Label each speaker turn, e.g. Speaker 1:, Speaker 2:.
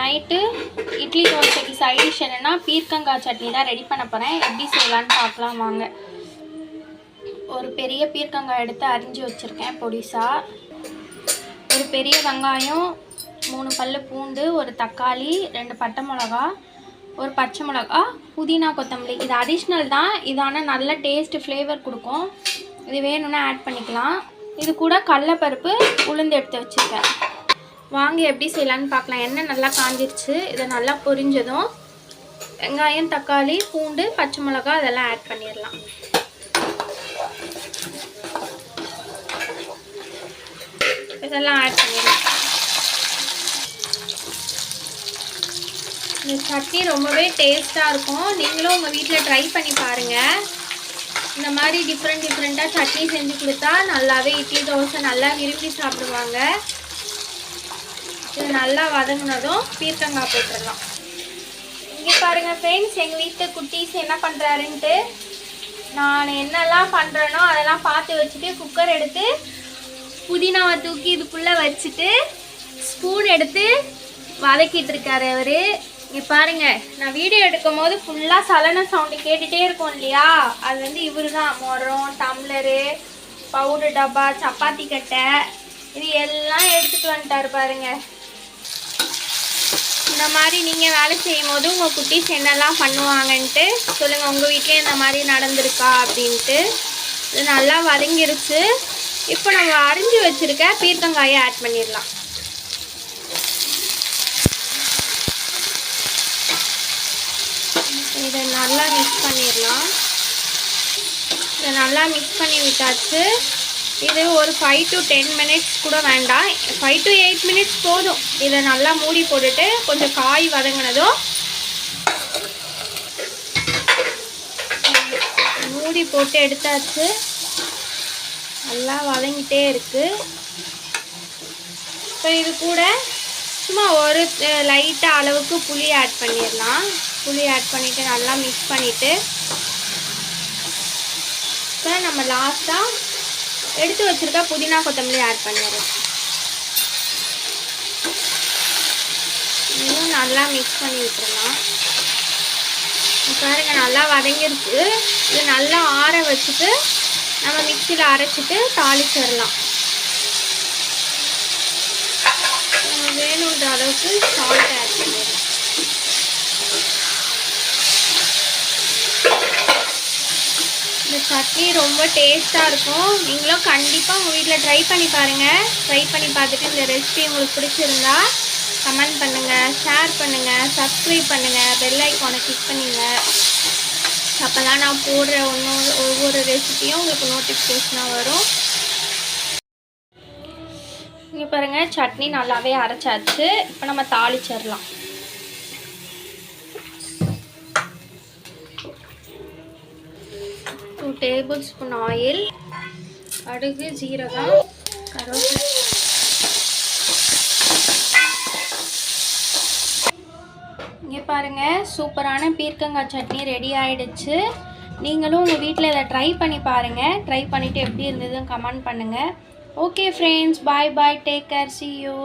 Speaker 1: Night idli தோசைக்கு side dish என்னென்னா பீர்க்கங்காய் சட்னி தான் ரெடி பண்ண போகிறேன். எப்படி செய்யலான்னு பார்க்கலாம் வாங்க. ஒரு பெரிய பீர்க்கங்காய் எடுத்து அரிஞ்சு வச்சுருக்கேன் பொடிசாக. ஒரு பெரிய வெங்காயம், 3 பல்லு பூண்டு, ஒரு தக்காளி, 2 பட்டை மிளகா, ஒரு பச்சை மிளகா, புதினா, கொத்தமல்லி. இது அடிஷ்னல் தான், இதான நல்ல டேஸ்ட்டு ஃப்ளேவர் கொடுக்கும். இது வேணும்னா ஆட் பண்ணிக்கலாம். இது கூட கடலைப்பருப்பு, உளுந்து எடுத்து வச்சுருக்கேன். வாங்க எப்படி செய்யலான்னு பார்க்கலாம். எண்ணெய் நல்லா காஞ்சிருச்சு. இதை நல்லா பொரிஞ்சதும் வெங்காயம், தக்காளி, பூண்டு, பச்சை மிளகா அதெல்லாம் ஆட் பண்ணிடலாம். இதெல்லாம் ஆட் பண்ணிடலாம். இந்த சட்னி ரொம்பவே டேஸ்ட்டாக இருக்கும். நீங்களும் உங்கள் வீட்டில் ட்ரை பண்ணி பாருங்கள். இந்த மாதிரி டிஃப்ரெண்ட்டாக சட்னி செஞ்சு கொடுத்தா நல்லாவே இட்லி தோசை நல்லா விரும்பி சாப்பிடுவாங்க. இது நல்லா வதங்கினதும் பீர்க்கங்காய் போட்டுடலாம். இங்கே பாருங்கள் ஃப்ரெண்ட்ஸ், எங்கள் வீட்டு குட்டீஸ் என்ன பண்ணுறாருன்ட்டு. நான் என்னெல்லாம் பண்ணுறேனோ அதெல்லாம் பார்த்து வச்சுட்டு குக்கர் எடுத்து புதினாவை தூக்கி இதுக்குள்ளே வச்சுட்டு ஸ்பூன் எடுத்து வதக்கிட்டு இருக்காரு அவர். இங்கே பாருங்கள், நான் வீடியோ எடுக்கும் போது ஃபுல்லாக சலன சவுண்டு கேட்டுகிட்டே இருக்கும் இல்லையா, அது வந்து இவர் தான். முறம், டம்ளரு, பவுடர் டப்பா, சப்பாத்தி கட்டை இது எல்லாம் எடுத்துகிட்டு வந்துட்டார் பாருங்கள். இந்த மாதிரி நீங்கள் வேலை செய்யும் போது உங்கள் குட்டீஸ் என்னெல்லாம் பண்ணுவாங்கன்ட்டு சொல்லுங்கள். உங்கள் வீட்டிலே இந்த மாதிரி நடந்திருக்கா அப்படின்ட்டு. இது நல்லா வதங்கிருச்சு. இப்போ நம்ம அரிஞ்சு வச்சுருக்க பீர்க்கங்காயை ஆட் பண்ணிடலாம். இதை நல்லா மிக்ஸ் பண்ணிடலாம். இதை நல்லா மிக்ஸ் பண்ணி விட்டாச்சு. இது ஒரு 5 to 10 minutes கூட வேண்டாம், 5 to 8 minutes போதும். இதை நல்லா மூடி போட்டுட்டு கொஞ்சம் காய் வதங்கினதும் மூடி போட்டு எடுத்தாச்சு. நல்லா வதங்கிட்டே இருக்குது. இப்போ இது கூட சும்மா ஒரு லைட்டாக அளவுக்கு புளி ஆட் பண்ணிடலாம். புளி ஆட் பண்ணிவிட்டு நல்லா மிக்ஸ் பண்ணிவிட்டு இப்போ நம்ம லாஸ்ட்டாக எடுத்து வச்சுருக்க புதினா, கொத்தமல்லி ஆட் பண்ணிடுறோம். இன்னும் நல்லா மிக்ஸ் பண்ணி விட்டுறலாம். பாருங்க நல்லா வதங்கிருச்சு. இது நல்லா ஆற வச்சுட்டு நம்ம மிக்சியில் அரைச்சிட்டு தாளிச்சிடலாம். நம்ம வேணுன்ற அளவுக்கு சால்ட் ஆட் பண்ணிடலாம். இந்த சட்னி ரொம்ப டேஸ்ட்டாக இருக்கும். நீங்களும் கண்டிப்பாக உங்கள் வீட்டில் ட்ரை பண்ணி பாருங்கள். ட்ரை பண்ணி பார்த்துட்டு இந்த ரெசிபி உங்களுக்கு பிடிச்சிருந்தா கமெண்ட் பண்ணுங்கள், ஷேர் பண்ணுங்கள், சப்ஸ்கிரைப் பண்ணுங்கள், பெல் ஐக்கானை கிளிக் பண்ணுங்கள். அப்போ தான் நான் போடுற ஒவ்வொரு ரெசிபியும் உங்களுக்கு நோட்டிஃபிகேஷனாக வரும். இங்கே பாருங்கள், சட்னி நல்லாவே அரைச்சாச்சு. இப்போ நம்ம தாளிச்சிடலாம். டூ டேபிள் ஸ்பூன் ஆயில், கடுகு, ஜீரகம், கருவேப்பிலை. இங்கே பாருங்கள், சூப்பரான பீர்க்கங்காய் சட்னி ரெடி ஆகிடுச்சு. நீங்களும் உங்கள் வீட்டில் இதை ட்ரை பண்ணி பாருங்கள். ட்ரை பண்ணிவிட்டு எப்படி இருந்ததுன்னு கமெண்ட் பண்ணுங்கள். Okay friends, bye bye, take care, see you.